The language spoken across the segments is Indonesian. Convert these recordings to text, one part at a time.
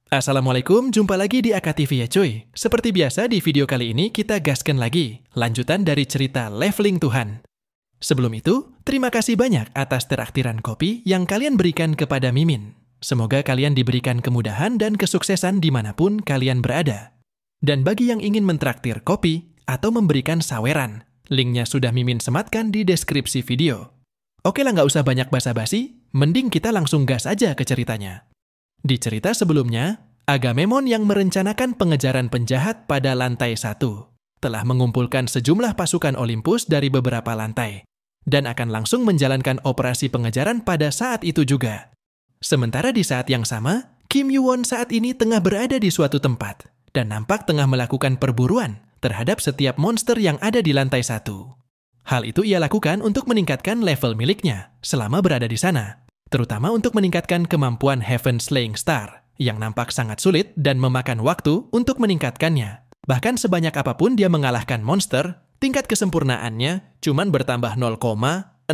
Assalamualaikum, jumpa lagi di AKTV ya cuy. Seperti biasa di video kali ini kita gaskan lagi, lanjutan dari cerita Leveling Tuhan. Sebelum itu, terima kasih banyak atas terakhiran kopi yang kalian berikan kepada Mimin. Semoga kalian diberikan kemudahan dan kesuksesan dimanapun kalian berada. Dan bagi yang ingin mentraktir kopi atau memberikan saweran, linknya sudah Mimin sematkan di deskripsi video. Oke lah, nggak usah banyak basa-basi, mending kita langsung gas aja ke ceritanya. Di cerita sebelumnya, Agamemnon yang merencanakan pengejaran penjahat pada lantai 1 telah mengumpulkan sejumlah pasukan Olympus dari beberapa lantai dan akan langsung menjalankan operasi pengejaran pada saat itu juga. Sementara di saat yang sama, Kim Yu-won saat ini tengah berada di suatu tempat dan nampak tengah melakukan perburuan terhadap setiap monster yang ada di lantai 1. Hal itu ia lakukan untuk meningkatkan level miliknya selama berada di sana, terutama untuk meningkatkan kemampuan Heaven Slaying Star, yang nampak sangat sulit dan memakan waktu untuk meningkatkannya. Bahkan sebanyak apapun dia mengalahkan monster, tingkat kesempurnaannya cuman bertambah 0,6%.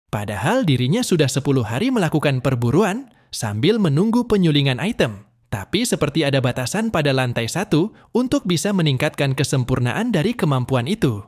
Padahal dirinya sudah 10 hari melakukan perburuan sambil menunggu penyulingan item. Tapi seperti ada batasan pada lantai 1 untuk bisa meningkatkan kesempurnaan dari kemampuan itu.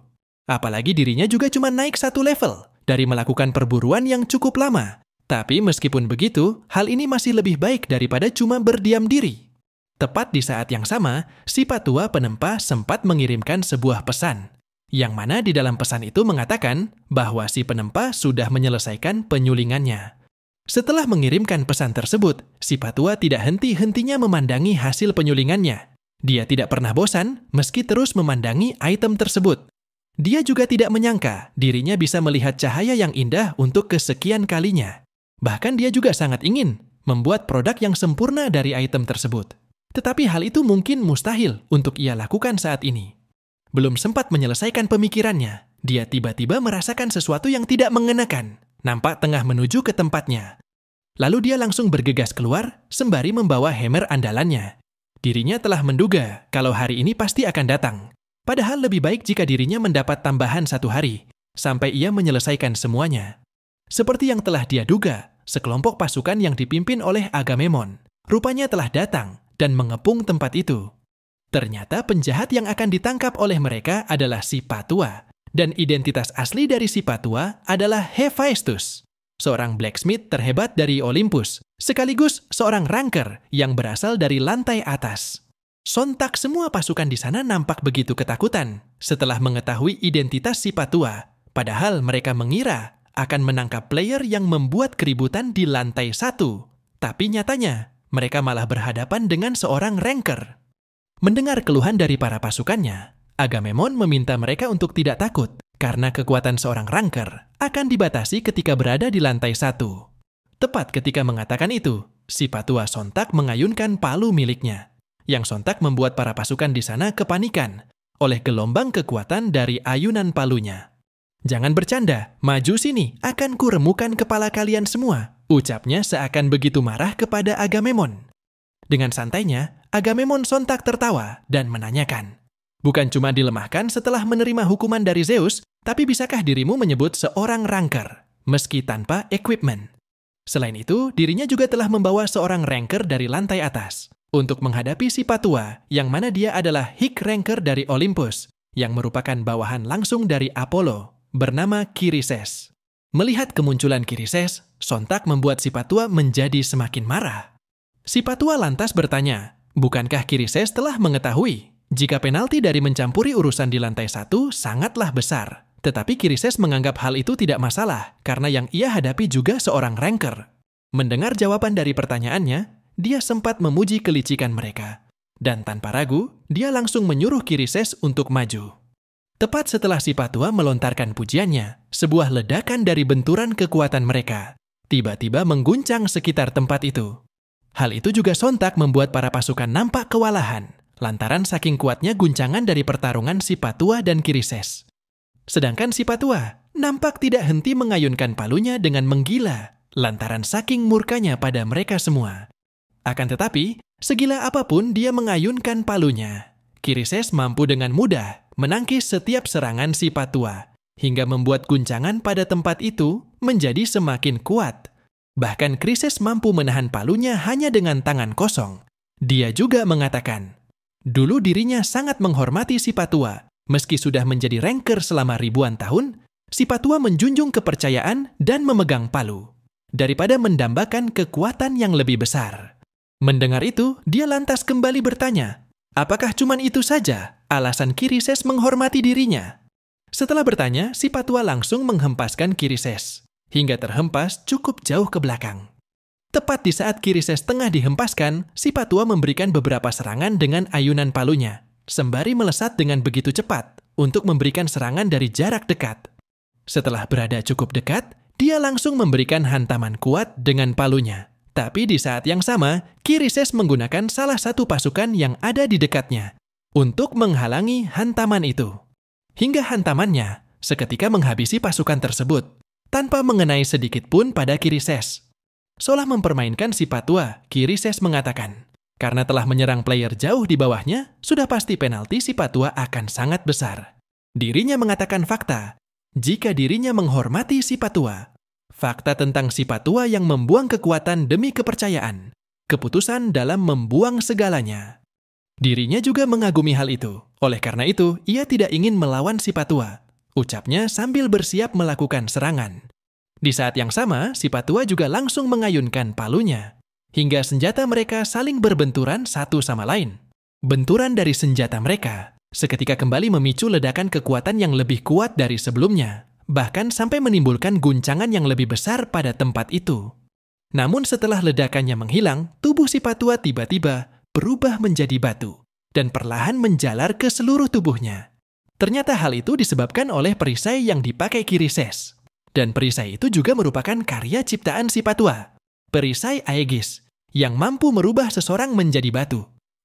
Apalagi dirinya juga cuma naik 1 level dari melakukan perburuan yang cukup lama. Tapi meskipun begitu, hal ini masih lebih baik daripada cuma berdiam diri. Tepat di saat yang sama, si Patua Penempa sempat mengirimkan sebuah pesan, yang mana di dalam pesan itu mengatakan bahwa si Penempa sudah menyelesaikan penyulingannya. Setelah mengirimkan pesan tersebut, si Patua tidak henti-hentinya memandangi hasil penyulingannya. Dia tidak pernah bosan meski terus memandangi item tersebut. Dia juga tidak menyangka dirinya bisa melihat cahaya yang indah untuk kesekian kalinya. Bahkan dia juga sangat ingin membuat produk yang sempurna dari item tersebut. Tetapi hal itu mungkin mustahil untuk ia lakukan saat ini. Belum sempat menyelesaikan pemikirannya, dia tiba-tiba merasakan sesuatu yang tidak mengenakan, nampak tengah menuju ke tempatnya. Lalu dia langsung bergegas keluar sembari membawa hammer andalannya. Dirinya telah menduga kalau hari ini pasti akan datang. Padahal lebih baik jika dirinya mendapat tambahan 1 hari, sampai ia menyelesaikan semuanya. Seperti yang telah dia duga, sekelompok pasukan yang dipimpin oleh Agamemnon rupanya telah datang dan mengepung tempat itu. Ternyata penjahat yang akan ditangkap oleh mereka adalah si Patua, dan identitas asli dari si Patua adalah Hephaestus, seorang blacksmith terhebat dari Olympus, sekaligus seorang ranker yang berasal dari lantai atas. Sontak semua pasukan di sana nampak begitu ketakutan setelah mengetahui identitas si Patua, padahal mereka mengira akan menangkap player yang membuat keributan di lantai 1. Tapi nyatanya, mereka malah berhadapan dengan seorang ranker. Mendengar keluhan dari para pasukannya, Agamemnon meminta mereka untuk tidak takut karena kekuatan seorang ranker akan dibatasi ketika berada di lantai 1. Tepat ketika mengatakan itu, si Patua sontak mengayunkan palu miliknya, yang sontak membuat para pasukan di sana kepanikan oleh gelombang kekuatan dari ayunan palunya. "Jangan bercanda, maju sini, akan kuremukan kepala kalian semua," ucapnya seakan begitu marah kepada Agamemnon. Dengan santainya, Agamemnon sontak tertawa dan menanyakan, "Bukan cuma dilemahkan setelah menerima hukuman dari Zeus, tapi bisakah dirimu menyebut seorang ranker, meski tanpa equipment?" Selain itu, dirinya juga telah membawa seorang ranker dari lantai atas untuk menghadapi si Patua, yang mana dia adalah Hick Ranker dari Olympus, yang merupakan bawahan langsung dari Apollo, bernama Chryses. Melihat kemunculan Chryses, sontak membuat si Patua menjadi semakin marah. Si Patua lantas bertanya, bukankah Chryses telah mengetahui jika penalti dari mencampuri urusan di lantai 1 sangatlah besar, tetapi Chryses menganggap hal itu tidak masalah karena yang ia hadapi juga seorang ranker. Mendengar jawaban dari pertanyaannya, dia sempat memuji kelicikan mereka. Dan tanpa ragu, dia langsung menyuruh Chryses untuk maju. Tepat setelah si Patua melontarkan pujiannya, sebuah ledakan dari benturan kekuatan mereka tiba-tiba mengguncang sekitar tempat itu. Hal itu juga sontak membuat para pasukan nampak kewalahan, lantaran saking kuatnya guncangan dari pertarungan si Patua dan Chryses. Sedangkan si Patua nampak tidak henti mengayunkan palunya dengan menggila, lantaran saking murkanya pada mereka semua. Akan tetapi, segila apapun dia mengayunkan palunya, Chryses mampu dengan mudah menangkis setiap serangan si Patua, hingga membuat guncangan pada tempat itu menjadi semakin kuat. Bahkan Krises mampu menahan palunya hanya dengan tangan kosong. Dia juga mengatakan, dulu dirinya sangat menghormati si Patua. Meski sudah menjadi ranker selama ribuan tahun, si Patua menjunjung kepercayaan dan memegang palu, daripada mendambakan kekuatan yang lebih besar. Mendengar itu, dia lantas kembali bertanya, apakah cuman itu saja alasan Krises menghormati dirinya? Setelah bertanya, si Patua langsung menghempaskan Krises, hingga terhempas cukup jauh ke belakang. Tepat di saat Krises tengah dihempaskan, si Patua memberikan beberapa serangan dengan ayunan palunya, sembari melesat dengan begitu cepat untuk memberikan serangan dari jarak dekat. Setelah berada cukup dekat, dia langsung memberikan hantaman kuat dengan palunya. Tapi di saat yang sama, Krises menggunakan salah satu pasukan yang ada di dekatnya untuk menghalangi hantaman itu. Hingga hantamannya seketika menghabisi pasukan tersebut, tanpa mengenai sedikit pun pada Krises. Seolah mempermainkan si Patua, Krises mengatakan, karena telah menyerang player jauh di bawahnya, sudah pasti penalti si Patua akan sangat besar. Dirinya mengatakan fakta, jika dirinya menghormati si Patua. Fakta tentang si Patua yang membuang kekuatan demi kepercayaan, keputusan dalam membuang segalanya. Dirinya juga mengagumi hal itu. Oleh karena itu, ia tidak ingin melawan si Patua, ucapnya sambil bersiap melakukan serangan. Di saat yang sama, si Patua juga langsung mengayunkan palunya, hingga senjata mereka saling berbenturan satu sama lain. Benturan dari senjata mereka seketika kembali memicu ledakan kekuatan yang lebih kuat dari sebelumnya, bahkan sampai menimbulkan guncangan yang lebih besar pada tempat itu. Namun setelah ledakannya menghilang, tubuh si Patua tiba-tiba berubah menjadi batu dan perlahan menjalar ke seluruh tubuhnya. Ternyata hal itu disebabkan oleh perisai yang dipakai Krises. Dan perisai itu juga merupakan karya ciptaan si Patua, perisai Aegis, yang mampu merubah seseorang menjadi batu.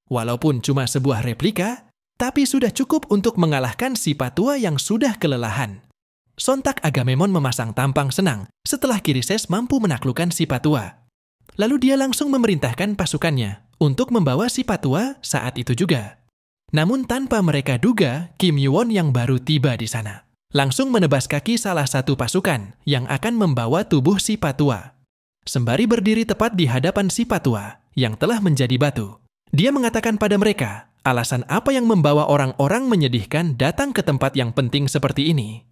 Walaupun cuma sebuah replika, tapi sudah cukup untuk mengalahkan si Patua yang sudah kelelahan. Sontak Agamemnon memasang tampang senang setelah Krises mampu menaklukkan si Patua. Lalu dia langsung memerintahkan pasukannya untuk membawa si Patua saat itu juga. Namun tanpa mereka duga, Kim Yuwon yang baru tiba di sana langsung menebas kaki salah satu pasukan yang akan membawa tubuh si Patua. Sembari berdiri tepat di hadapan si Patua yang telah menjadi batu, dia mengatakan pada mereka, alasan apa yang membawa orang-orang menyedihkan datang ke tempat yang penting seperti ini.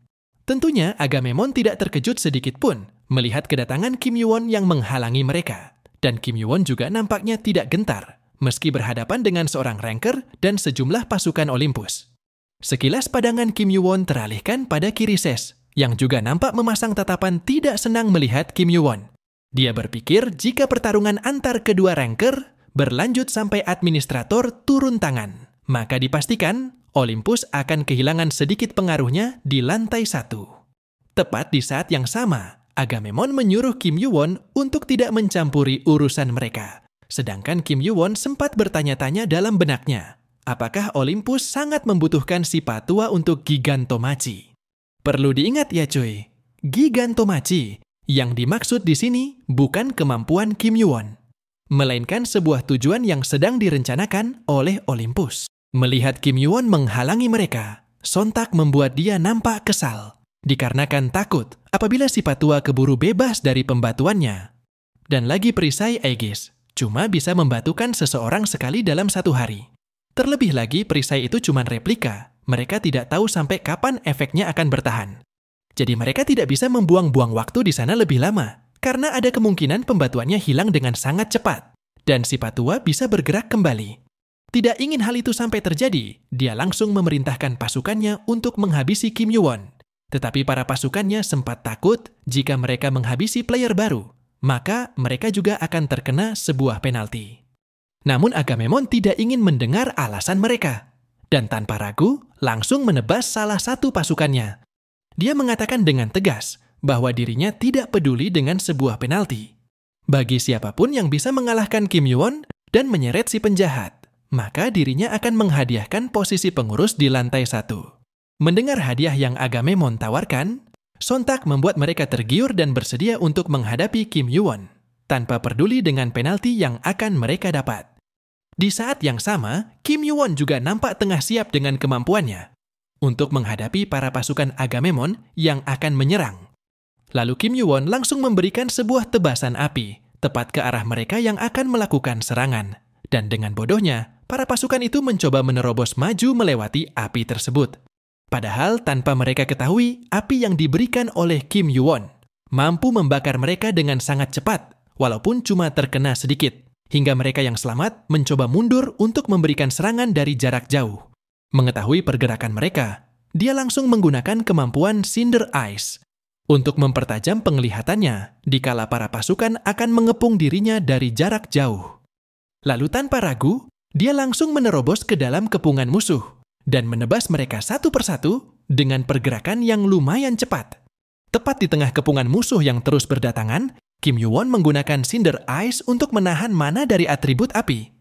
Tentunya Agamemnon tidak terkejut sedikit pun melihat kedatangan Kim Yuwon yang menghalangi mereka. Dan Kim Yuwon juga nampaknya tidak gentar, meski berhadapan dengan seorang ranker dan sejumlah pasukan Olympus. Sekilas pandangan Kim Yuwon teralihkan pada Krises, yang juga nampak memasang tatapan tidak senang melihat Kim Yuwon. Dia berpikir jika pertarungan antar kedua ranker berlanjut sampai administrator turun tangan, maka dipastikan Olympus akan kehilangan sedikit pengaruhnya di lantai 1. Tepat di saat yang sama, Agamemnon menyuruh Kim Yuwon untuk tidak mencampuri urusan mereka. Sedangkan Kim Yuwon sempat bertanya-tanya dalam benaknya, apakah Olympus sangat membutuhkan si Patua untuk Gigantomachi? Perlu diingat ya cuy, Gigantomachi yang dimaksud di sini bukan kemampuan Kim Yuwon, melainkan sebuah tujuan yang sedang direncanakan oleh Olympus. Melihat Kim Yuwon menghalangi mereka, sontak membuat dia nampak kesal, dikarenakan takut apabila si Patua keburu bebas dari pembatuannya. Dan lagi perisai Aegis cuma bisa membatukan seseorang sekali dalam 1 hari. Terlebih lagi perisai itu cuma replika, mereka tidak tahu sampai kapan efeknya akan bertahan. Jadi mereka tidak bisa membuang-buang waktu di sana lebih lama, karena ada kemungkinan pembatuannya hilang dengan sangat cepat, dan si Patua bisa bergerak kembali. Tidak ingin hal itu sampai terjadi, dia langsung memerintahkan pasukannya untuk menghabisi Kim Yuwon. Tetapi para pasukannya sempat takut jika mereka menghabisi player baru, maka mereka juga akan terkena sebuah penalti. Namun Agamemnon tidak ingin mendengar alasan mereka, dan tanpa ragu langsung menebas salah satu pasukannya. Dia mengatakan dengan tegas bahwa dirinya tidak peduli dengan sebuah penalti. Bagi siapapun yang bisa mengalahkan Kim Yuwon dan menyeret si penjahat, maka dirinya akan menghadiahkan posisi pengurus di lantai 1. Mendengar hadiah yang Agamemnon tawarkan, sontak membuat mereka tergiur dan bersedia untuk menghadapi Kim Yuwon, tanpa peduli dengan penalti yang akan mereka dapat. Di saat yang sama, Kim Yuwon juga nampak tengah siap dengan kemampuannya untuk menghadapi para pasukan Agamemnon yang akan menyerang. Lalu Kim Yu-won langsung memberikan sebuah tebasan api, tepat ke arah mereka yang akan melakukan serangan. Dan dengan bodohnya, para pasukan itu mencoba menerobos maju melewati api tersebut. Padahal tanpa mereka ketahui, api yang diberikan oleh Kim Yu-won mampu membakar mereka dengan sangat cepat, walaupun cuma terkena sedikit, hingga mereka yang selamat mencoba mundur untuk memberikan serangan dari jarak jauh. Mengetahui pergerakan mereka, dia langsung menggunakan kemampuan Cinder Eyes untuk mempertajam penglihatannya dikala para pasukan akan mengepung dirinya dari jarak jauh. Lalu tanpa ragu, dia langsung menerobos ke dalam kepungan musuh dan menebas mereka satu persatu dengan pergerakan yang lumayan cepat. Tepat di tengah kepungan musuh yang terus berdatangan, Kim Yu-won menggunakan Cinder Eyes untuk menahan mana dari atribut api.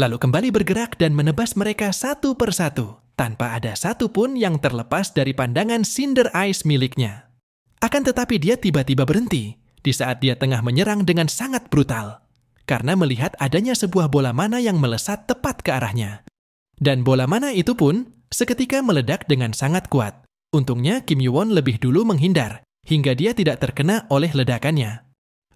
Lalu kembali bergerak dan menebas mereka satu persatu, tanpa ada satu pun yang terlepas dari pandangan Cinder Eyes miliknya. Akan tetapi dia tiba-tiba berhenti di saat dia tengah menyerang dengan sangat brutal, karena melihat adanya sebuah bola mana yang melesat tepat ke arahnya. Dan bola mana itu pun seketika meledak dengan sangat kuat. Untungnya Kim Yu-won lebih dulu menghindar, hingga dia tidak terkena oleh ledakannya.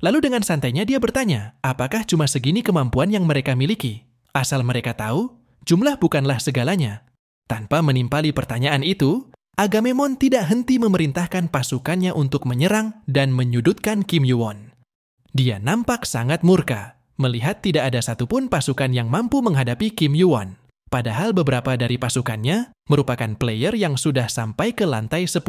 Lalu dengan santainya dia bertanya, apakah cuma segini kemampuan yang mereka miliki? Asal mereka tahu, jumlah bukanlah segalanya. Tanpa menimpali pertanyaan itu, Agamemnon tidak henti memerintahkan pasukannya untuk menyerang dan menyudutkan Kim Yu-won. Dia nampak sangat murka, melihat tidak ada satupun pasukan yang mampu menghadapi Kim Yu-won. Padahal beberapa dari pasukannya merupakan player yang sudah sampai ke lantai 10.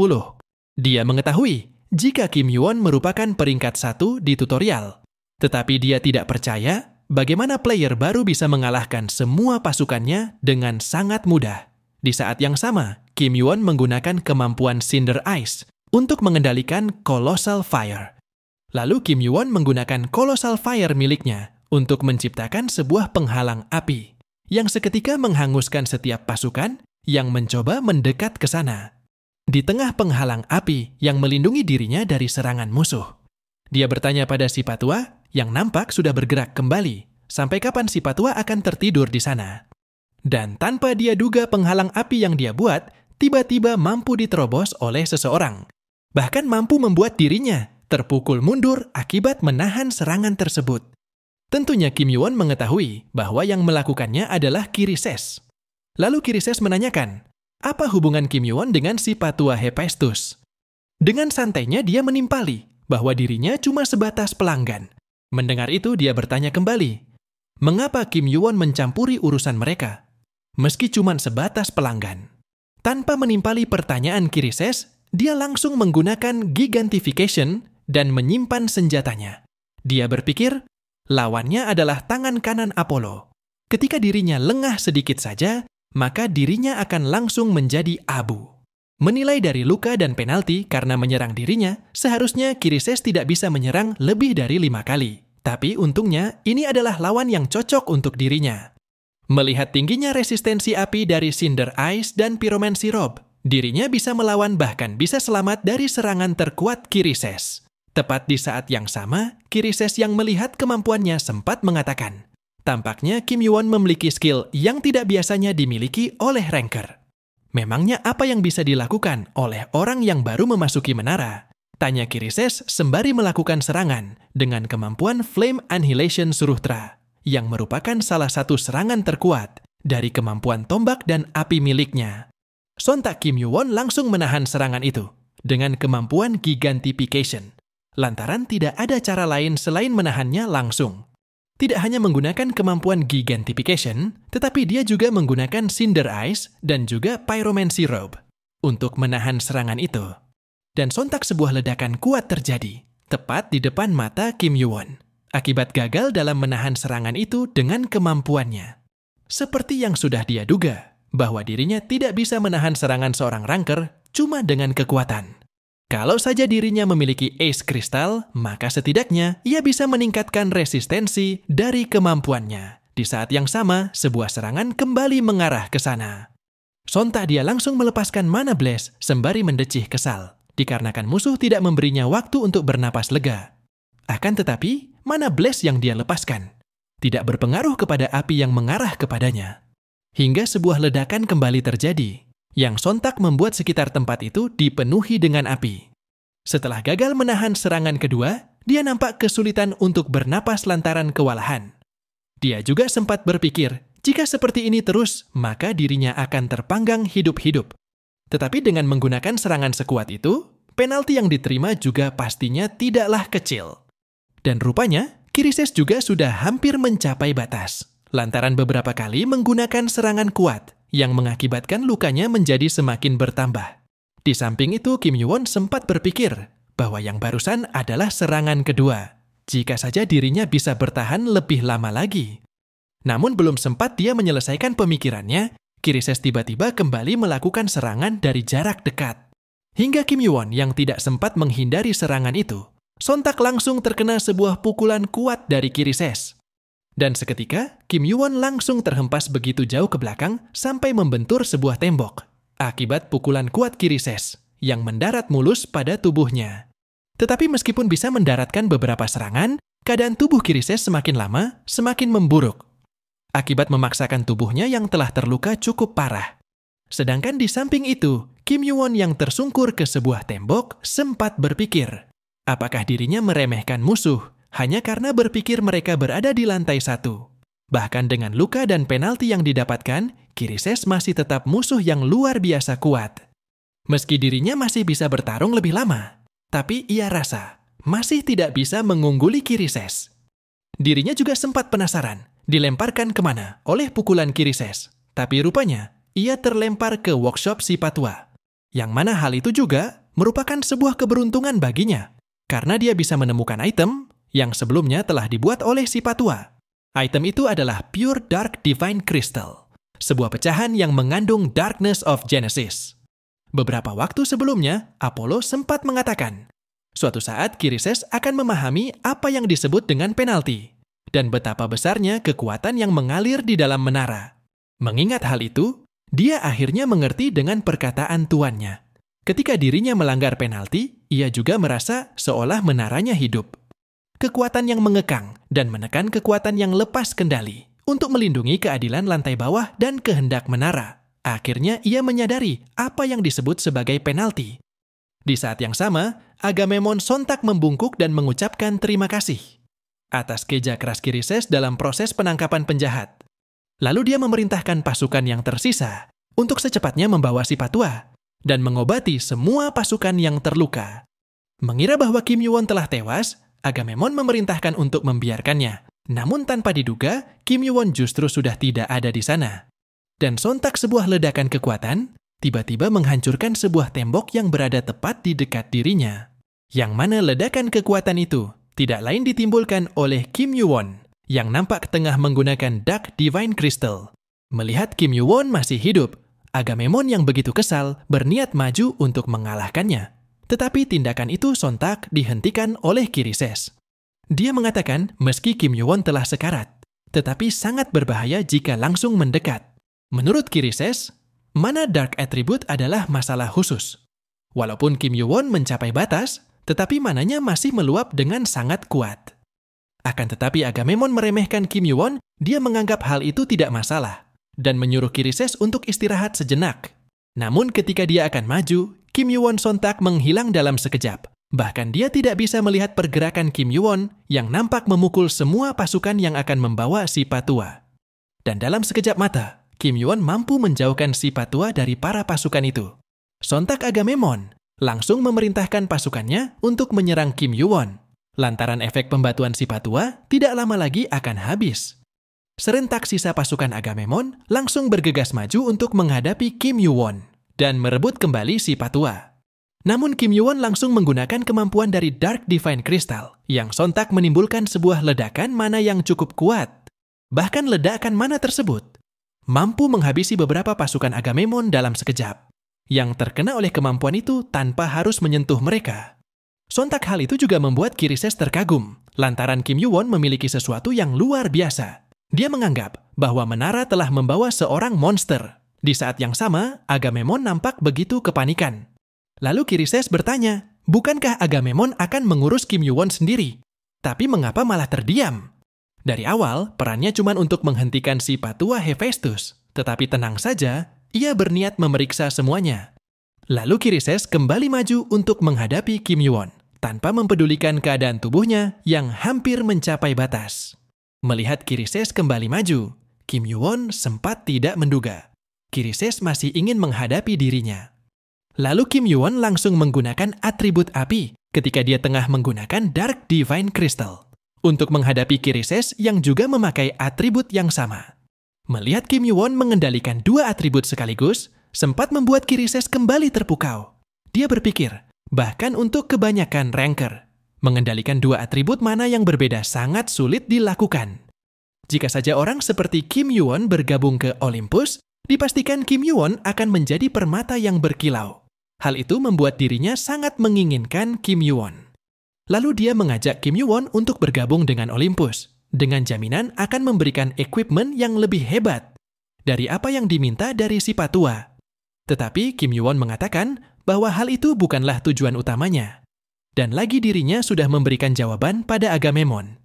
Dia mengetahui jika Kim Yu-won merupakan peringkat 1 di tutorial. Tetapi dia tidak percaya bagaimana player baru bisa mengalahkan semua pasukannya dengan sangat mudah. Di saat yang sama, Kim Yu-won menggunakan kemampuan Cinder Eyes untuk mengendalikan Colossal Fire. Lalu Kim Yu-won menggunakan Colossal Fire miliknya untuk menciptakan sebuah penghalang api yang seketika menghanguskan setiap pasukan yang mencoba mendekat ke sana. Di tengah penghalang api yang melindungi dirinya dari serangan musuh, dia bertanya pada si Patua yang nampak sudah bergerak kembali, sampai kapan si Patua akan tertidur di sana. Dan tanpa dia duga penghalang api yang dia buat, tiba-tiba mampu diterobos oleh seseorang. Bahkan mampu membuat dirinya terpukul mundur akibat menahan serangan tersebut. Tentunya Kim Yu-won mengetahui bahwa yang melakukannya adalah Chryses. Lalu Chryses menanyakan, apa hubungan Kim Yu-won dengan si Patua Hephaestus? Dengan santainya dia menimpali bahwa dirinya cuma sebatas pelanggan. Mendengar itu dia bertanya kembali, mengapa Kim Yu-won mencampuri urusan mereka? Meski cuma sebatas pelanggan. Tanpa menimpali pertanyaan Chryses, dia langsung menggunakan Gigantification dan menyimpan senjatanya. Dia berpikir, lawannya adalah tangan kanan Apollo. Ketika dirinya lengah sedikit saja, maka dirinya akan langsung menjadi abu. Menilai dari luka dan penalti karena menyerang dirinya, seharusnya Chryses tidak bisa menyerang lebih dari 5 kali. Tapi untungnya, ini adalah lawan yang cocok untuk dirinya. Melihat tingginya resistensi api dari Cinder Eyes dan Pyromancy Robe, dirinya bisa melawan bahkan bisa selamat dari serangan terkuat Chryses. Tepat di saat yang sama, Chryses yang melihat kemampuannya sempat mengatakan, tampaknya Kim Yu-won memiliki skill yang tidak biasanya dimiliki oleh Ranker. Memangnya apa yang bisa dilakukan oleh orang yang baru memasuki menara? Tanya Chryses sembari melakukan serangan dengan kemampuan Flame Annihilation Suruhtra, yang merupakan salah satu serangan terkuat dari kemampuan tombak dan api miliknya. Sontak Kim Yu-won langsung menahan serangan itu dengan kemampuan Gigantification, lantaran tidak ada cara lain selain menahannya langsung. Tidak hanya menggunakan kemampuan Gigantification, tetapi dia juga menggunakan Cinder Eyes dan juga Pyromancy Robe untuk menahan serangan itu. Dan sontak sebuah ledakan kuat terjadi, tepat di depan mata Kim Yu-won, akibat gagal dalam menahan serangan itu dengan kemampuannya. Seperti yang sudah dia duga, bahwa dirinya tidak bisa menahan serangan seorang Ranker cuma dengan kekuatan. Kalau saja dirinya memiliki Ace Crystal, maka setidaknya ia bisa meningkatkan resistensi dari kemampuannya. Di saat yang sama, sebuah serangan kembali mengarah ke sana. Sontak dia langsung melepaskan Mana Blast sembari mendecih kesal, dikarenakan musuh tidak memberinya waktu untuk bernapas lega. Akan tetapi, Mana Blast yang dia lepaskan tidak berpengaruh kepada api yang mengarah kepadanya. Hingga sebuah ledakan kembali terjadi, yang sontak membuat sekitar tempat itu dipenuhi dengan api. Setelah gagal menahan serangan kedua, dia nampak kesulitan untuk bernapas lantaran kewalahan. Dia juga sempat berpikir, jika seperti ini terus, maka dirinya akan terpanggang hidup-hidup. Tetapi dengan menggunakan serangan sekuat itu, penalti yang diterima juga pastinya tidaklah kecil. Dan rupanya, Chryses juga sudah hampir mencapai batas, lantaran beberapa kali menggunakan serangan kuat yang mengakibatkan lukanya menjadi semakin bertambah. Di samping itu, Kim Yoo-won sempat berpikir bahwa yang barusan adalah serangan kedua, jika saja dirinya bisa bertahan lebih lama lagi. Namun belum sempat dia menyelesaikan pemikirannya, Chryses tiba-tiba kembali melakukan serangan dari jarak dekat. Hingga Kim Yoo-won yang tidak sempat menghindari serangan itu, sontak langsung terkena sebuah pukulan kuat dari Chryses. Dan seketika, Kim Yoo-won langsung terhempas begitu jauh ke belakang sampai membentur sebuah tembok, akibat pukulan kuat Chryses yang mendarat mulus pada tubuhnya. Tetapi meskipun bisa mendaratkan beberapa serangan, keadaan tubuh Chryses semakin lama semakin memburuk, akibat memaksakan tubuhnya yang telah terluka cukup parah. Sedangkan di samping itu, Kim Yoo-won yang tersungkur ke sebuah tembok sempat berpikir, apakah dirinya meremehkan musuh hanya karena berpikir mereka berada di lantai 1. Bahkan dengan luka dan penalti yang didapatkan, Chryses masih tetap musuh yang luar biasa kuat. Meski dirinya masih bisa bertarung lebih lama, tapi ia rasa masih tidak bisa mengungguli Chryses. Dirinya juga sempat penasaran, dilemparkan kemana oleh pukulan Chryses. Tapi rupanya, ia terlempar ke workshop si Patua. Yang mana hal itu juga merupakan sebuah keberuntungan baginya, karena dia bisa menemukan item yang sebelumnya telah dibuat oleh si Patua. Item itu adalah Pure Dark Divine Crystal, sebuah pecahan yang mengandung Darkness of Genesis. Beberapa waktu sebelumnya, Apollo sempat mengatakan, suatu saat Chryses akan memahami apa yang disebut dengan penalti, dan betapa besarnya kekuatan yang mengalir di dalam menara. Mengingat hal itu, dia akhirnya mengerti dengan perkataan tuannya. Ketika dirinya melanggar penalti, ia juga merasa seolah menaranya hidup. Kekuatan yang mengekang dan menekan kekuatan yang lepas kendali untuk melindungi keadilan lantai bawah dan kehendak menara. Akhirnya ia menyadari apa yang disebut sebagai penalti. Di saat yang sama, Agamemnon sontak membungkuk dan mengucapkan terima kasih atas kerja keras Chryses dalam proses penangkapan penjahat. Lalu dia memerintahkan pasukan yang tersisa untuk secepatnya membawa si Patua dan mengobati semua pasukan yang terluka. Mengira bahwa Kim Yoo-won telah tewas, Agamemnon memerintahkan untuk membiarkannya. Namun tanpa diduga, Kim Yoo-won justru sudah tidak ada di sana. Dan sontak sebuah ledakan kekuatan tiba-tiba menghancurkan sebuah tembok yang berada tepat di dekat dirinya. Yang mana ledakan kekuatan itu tidak lain ditimbulkan oleh Kim Yoo-won yang nampak tengah menggunakan Dark Divine Crystal. Melihat Kim Yoo-won masih hidup, Agamemnon yang begitu kesal berniat maju untuk mengalahkannya. Tetapi tindakan itu sontak dihentikan oleh Chryses. Dia mengatakan meski Kim Yoo-won telah sekarat, tetapi sangat berbahaya jika langsung mendekat. Menurut Chryses, mana Dark Attribute adalah masalah khusus. Walaupun Kim Yoo-won mencapai batas, tetapi mananya masih meluap dengan sangat kuat. Akan tetapi Agamemnon meremehkan Kim Yoo-won, dia menganggap hal itu tidak masalah, dan menyuruh Chryses untuk istirahat sejenak. Namun ketika dia akan maju, Kim Yoo-won sontak menghilang dalam sekejap. Bahkan dia tidak bisa melihat pergerakan Kim Yoo-won yang nampak memukul semua pasukan yang akan membawa si Patua. Dan dalam sekejap mata, Kim Yoo-won mampu menjauhkan si Patua dari para pasukan itu. Sontak Agamemnon langsung memerintahkan pasukannya untuk menyerang Kim Yoo-won. Lantaran efek pembatuan si Patua tidak lama lagi akan habis. Serentak sisa pasukan Agamemnon langsung bergegas maju untuk menghadapi Kim Yoo-won dan merebut kembali si Patua. Namun Kim Yoo-won langsung menggunakan kemampuan dari Dark Divine Crystal yang sontak menimbulkan sebuah ledakan mana yang cukup kuat. Bahkan ledakan mana tersebut mampu menghabisi beberapa pasukan Agamemnon dalam sekejap, yang terkena oleh kemampuan itu tanpa harus menyentuh mereka. Sontak hal itu juga membuat Chryses terkagum, lantaran Kim Yoo-won memiliki sesuatu yang luar biasa. Dia menganggap bahwa menara telah membawa seorang monster. Di saat yang sama, Agamemnon nampak begitu kepanikan. Lalu Chryses bertanya, bukankah Agamemnon akan mengurus Kim Yoo-won sendiri? Tapi mengapa malah terdiam? Dari awal, perannya cuma untuk menghentikan si Patua Hephaestus. Tetapi tenang saja, ia berniat memeriksa semuanya. Lalu Kirises kembali maju untuk menghadapi Kim Yuwon, tanpa mempedulikan keadaan tubuhnya yang hampir mencapai batas. Melihat Kirises kembali maju, Kim Yuwon sempat tidak menduga. Kirises masih ingin menghadapi dirinya. Lalu Kim Yuwon langsung menggunakan atribut api ketika dia tengah menggunakan Dark Divine Crystal untuk menghadapi Kirises yang juga memakai atribut yang sama. Melihat Kim Yuwon mengendalikan dua atribut sekaligus, sempat membuat Kirises kembali terpukau. Dia berpikir, bahkan untuk kebanyakan ranker, mengendalikan dua atribut mana yang berbeda sangat sulit dilakukan. Jika saja orang seperti Kim Yuwon bergabung ke Olympus, dipastikan Kim Yuwon akan menjadi permata yang berkilau. Hal itu membuat dirinya sangat menginginkan Kim Yuwon. Lalu dia mengajak Kim Yuwon untuk bergabung dengan Olympus, dengan jaminan akan memberikan equipment yang lebih hebat dari apa yang diminta dari si Patua. Tetapi Kim Yuwon mengatakan bahwa hal itu bukanlah tujuan utamanya. Dan lagi dirinya sudah memberikan jawaban pada Agamemnon.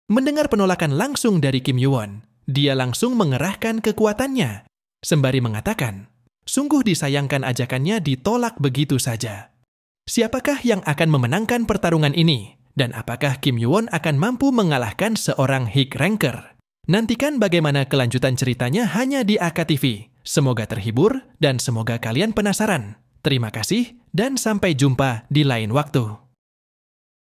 Mendengar penolakan langsung dari Kim Yuwon, dia langsung mengerahkan kekuatannya, sembari mengatakan, sungguh disayangkan ajakannya ditolak begitu saja. Siapakah yang akan memenangkan pertarungan ini? Dan apakah Kim Yuwon akan mampu mengalahkan seorang High Ranker? Nantikan bagaimana kelanjutan ceritanya hanya di AKTV. Semoga terhibur dan semoga kalian penasaran. Terima kasih dan sampai jumpa di lain waktu.